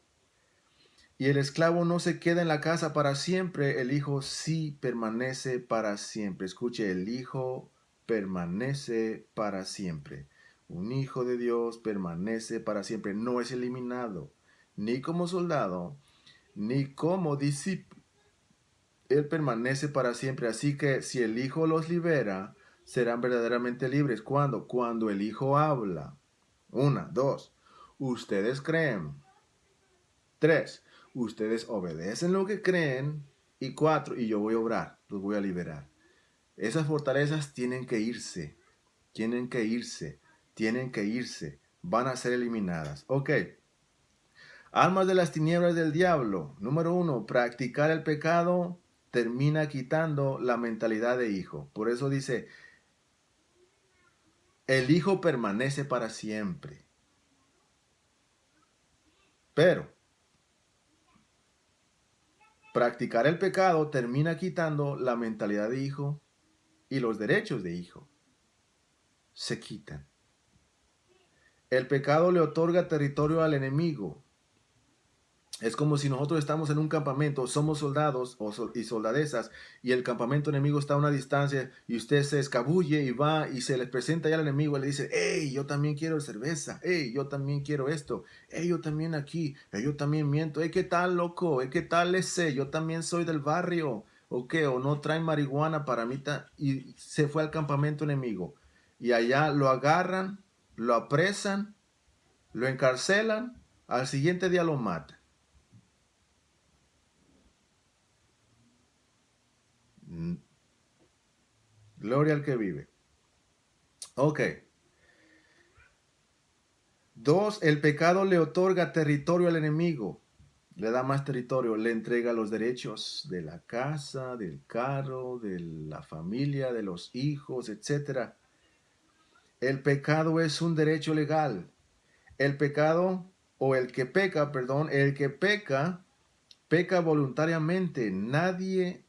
B: Y el esclavo no se queda en la casa para siempre, el hijo sí permanece para siempre. Escuche, el hijo permanece para siempre. Un hijo de Dios permanece para siempre, no es eliminado, ni como soldado, ni como discípulo. Él permanece para siempre, así que si el hijo los libera, serán verdaderamente libres. ¿Cuándo? Cuando el hijo habla. 1, 2. Ustedes creen. 3. Ustedes obedecen lo que creen. Y 4. Y yo voy a obrar, los voy a liberar. Esas fortalezas tienen que irse. Tienen que irse. Tienen que irse. Van a ser eliminadas. Ok. Almas de las tinieblas del diablo. Número 1. Practicar el pecado termina quitando la mentalidad de hijo. Por eso dice, el hijo permanece para siempre. Pero practicar el pecado termina quitando la mentalidad de hijo y los derechos de hijo. Se quitan. El pecado le otorga territorio al enemigo. Es como si nosotros estamos en un campamento, somos soldados y soldadesas, y el campamento enemigo está a una distancia, y usted se escabulle y va y se le presenta ya al enemigo y le dice, hey, yo también quiero cerveza, hey, yo también quiero esto, hey, yo también aquí, hey, yo también miento, hey, ¿qué tal, loco? Hey, ¿qué tal ese? Yo también soy del barrio, o qué, o no traen marihuana para mí, y se fue al campamento enemigo, y allá lo agarran, lo apresan, lo encarcelan, al siguiente día lo matan. Gloria al que vive. Ok. 2. El pecado le otorga territorio al enemigo. Le da más territorio. Le entrega los derechos de la casa, del carro, de la familia, de los hijos, etc. El pecado es un derecho legal. El pecado, o el que peca, perdón, el que peca, peca voluntariamente. Nadie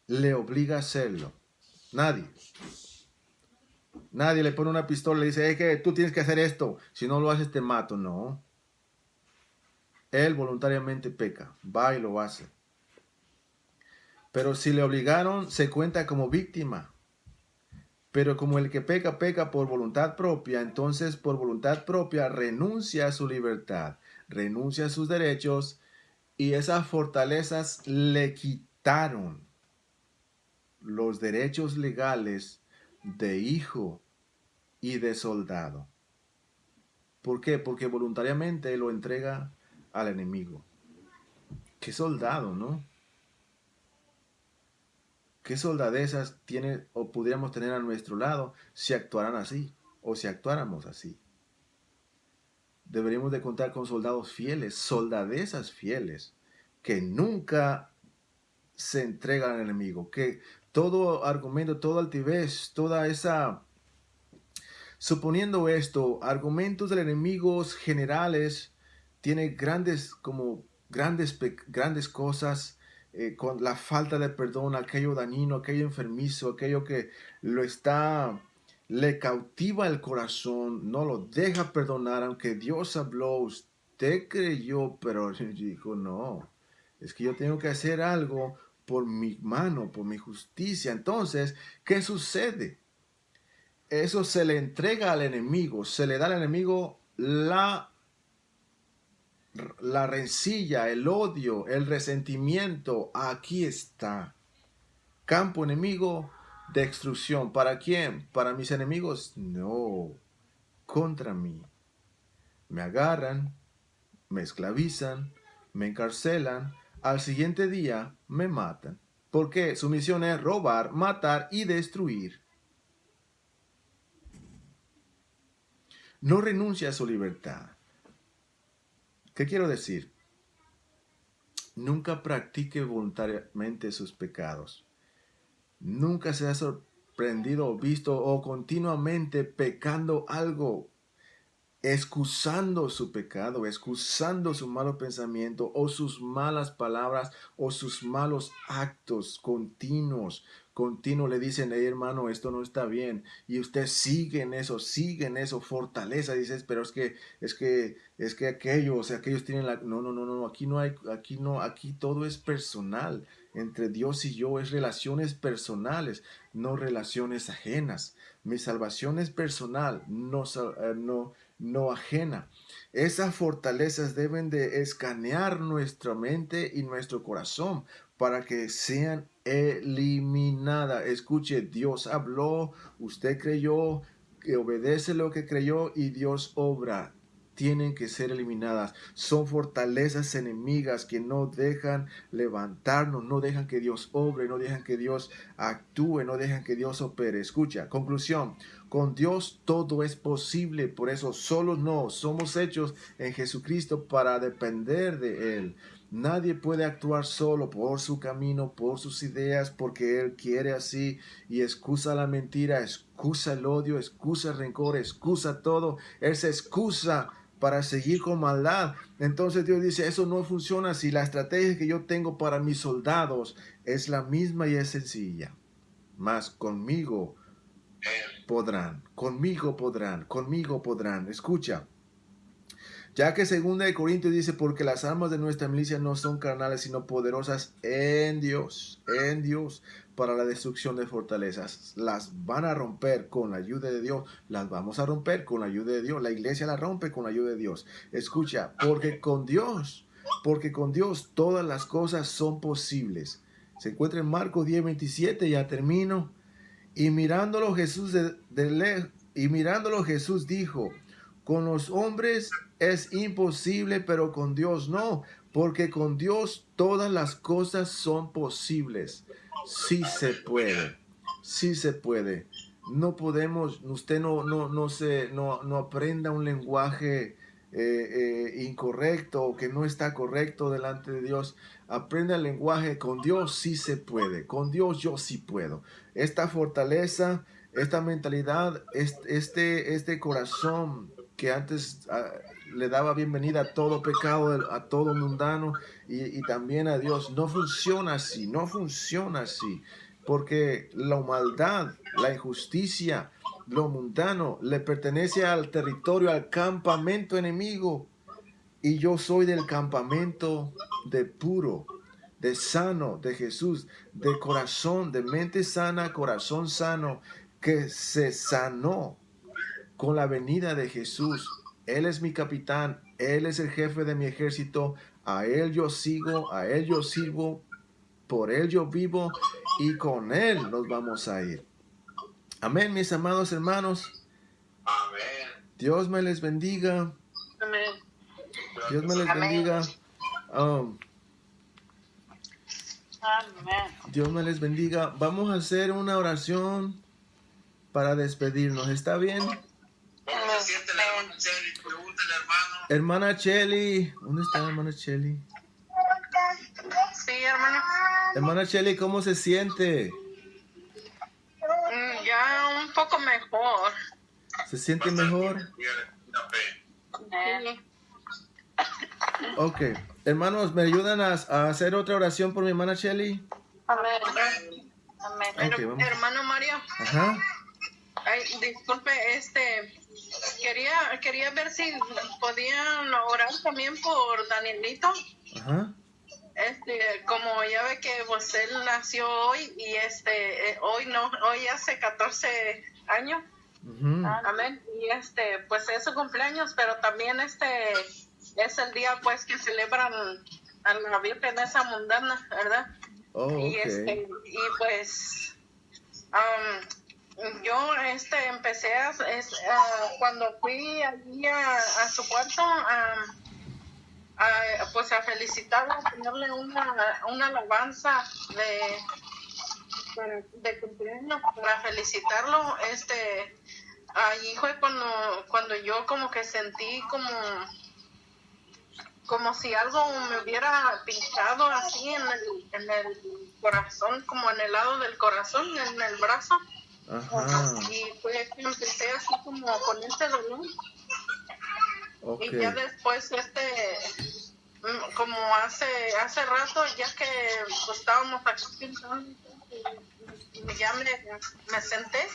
B: le obliga a hacerlo. Nadie. Nadie le pone una pistola y le dice, que tú tienes que hacer esto. Si no lo haces, te mato. No. Él voluntariamente peca. Va y lo hace. Pero si le obligaron, se cuenta como víctima. Pero como el que peca, peca por voluntad propia, entonces por voluntad propia renuncia a su libertad, renuncia a sus derechos, y esas fortalezas le quitaron los derechos legales de hijo y de soldado. ¿Por qué? Porque voluntariamente lo entrega al enemigo. ¿Qué soldado, no? ¿Qué soldadesas tiene o pudiéramos tener a nuestro lado si actuaran así o si actuáramos así? Deberíamos de contar con soldados fieles, soldadesas fieles, que nunca se entregan al enemigo, que todo argumento, toda altivez, toda esa... Suponiendo esto, argumentos del enemigo generales tiene grandes cosas, con la falta de perdón, aquello dañino, aquello enfermizo, aquello que le cautiva el corazón, no lo deja perdonar, aunque Dios habló, usted creyó, pero dijo, no, es que yo tengo que hacer algo por mi mano, por mi justicia. Entonces, ¿qué sucede? Eso se le entrega al enemigo, se le da al enemigo la rencilla, el odio, el resentimiento. Aquí está. Campo enemigo, destrucción. ¿Para quién? ¿Para mis enemigos? No, contra mí. Me agarran, me esclavizan, me encarcelan. Al siguiente día me matan. ¿Por qué? Su misión es robar, matar y destruir. No renuncia a su libertad. ¿Qué quiero decir? Nunca practique voluntariamente sus pecados. Nunca se ha sorprendido o visto o continuamente pecando algo. excusando su pecado, excusando su malo pensamiento o sus malas palabras o sus malos actos continuos. Le dicen, hey, hermano, esto no está bien. Y usted sigue en eso, fortaleza. Dices, pero es que aquellos, o sea, aquellos tienen la... No, aquí todo es personal. Entre Dios y yo es relaciones personales, no relaciones ajenas. Mi salvación es personal, no ajena. Esas fortalezas deben de escanear nuestra mente y nuestro corazón para que sean eliminadas. Escuche, Dios habló, usted creyó, que obedece lo que creyó y Dios obra. Tienen que ser eliminadas. Son fortalezas enemigas que no dejan levantarnos, no dejan que Dios obre, no dejan que Dios actúe, no dejan que Dios opere. Escucha, conclusión. Con Dios todo es posible, por eso solo no somos hechos en Jesucristo para depender de Él. Nadie puede actuar solo por su camino, por sus ideas, porque Él quiere así y excusa la mentira, excusa el odio, excusa el rencor, excusa todo. Él se excusa para seguir con maldad. Entonces Dios dice, eso no funciona si la estrategia que yo tengo para mis soldados es la misma y es sencilla. Mas conmigo podrán. Escucha. Ya que 2 Corintios dice, porque las armas de nuestra milicia no son carnales, sino poderosas en Dios, para la destrucción de fortalezas. Las van a romper con la ayuda de Dios, las vamos a romper con la ayuda de Dios. La iglesia la rompe con la ayuda de Dios. Escucha, porque con Dios todas las cosas son posibles. Se encuentra en Marcos 10:27, ya termino. Y mirándolo Jesús Jesús dijo, con los hombres es imposible, pero con Dios no, porque con Dios todas las cosas son posibles. Sí se puede. No podemos, usted no aprenda un lenguaje incorrecto o que no está correcto delante de Dios. Aprenda el lenguaje. Con Dios sí se puede. Con Dios yo sí puedo. Esta fortaleza, esta mentalidad, este corazón que antes le daba bienvenida a todo pecado, a todo mundano y también a Dios, no funciona así, porque la maldad, la injusticia, lo mundano le pertenece al territorio, al campamento enemigo, y yo soy del campamento de puro, de sano, de Jesús, de corazón, de mente sana, corazón sano, que se sanó con la venida de Jesús. Él es mi capitán, Él es el jefe de mi ejército, a Él yo sigo, a Él yo sirvo, por Él yo vivo y con Él nos vamos a ir. Amén, mis amados hermanos.
A: Amén.
B: Dios me les bendiga.
C: Amén.
B: Dios me les bendiga.
C: Amén.
B: Dios me les bendiga. Vamos a hacer una oración para despedirnos. ¿Está bien?
A: ¿Cómo se siente la hermana Chely? Pregúntale, hermano.
B: Hermana Chely. ¿Dónde está hermana Chely?
C: Sí, hermano.
B: Hermana Chely, ¿cómo se siente?
C: Ya un poco mejor.
B: ¿Se siente mejor?
C: Sí.
B: Ok. Hermanos, ¿me ayudan a hacer otra oración por mi hermana Chely?
C: Amén. Amén.
B: Ok, vamos.
C: Hermano Mario.
B: Ajá.
C: Ay, disculpe, quería ver si podían orar también por Danielito.
B: Ajá.
C: Como ya ve que pues él nació hoy y hoy hace 14 años.
B: Uh-huh.
C: Amén. Y pues es su cumpleaños, pero también es el día pues que celebran a la Virgen esa mundana, ¿verdad?
B: Oh,
C: Y
B: okay.
C: y pues yo empecé cuando fui allí a su cuarto pues a felicitarlo, a ponerle una alabanza de cumpleaños para felicitarlo. Allí fue cuando yo como que sentí como si algo me hubiera pinchado así en el corazón, como en el lado del corazón, en el brazo.
B: Ajá.
C: Y fue que empecé así como con este dolor.
B: Okay.
C: Y ya después, como hace rato, ya que pues, estábamos aquí pensando, ya me senté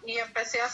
C: y empecé a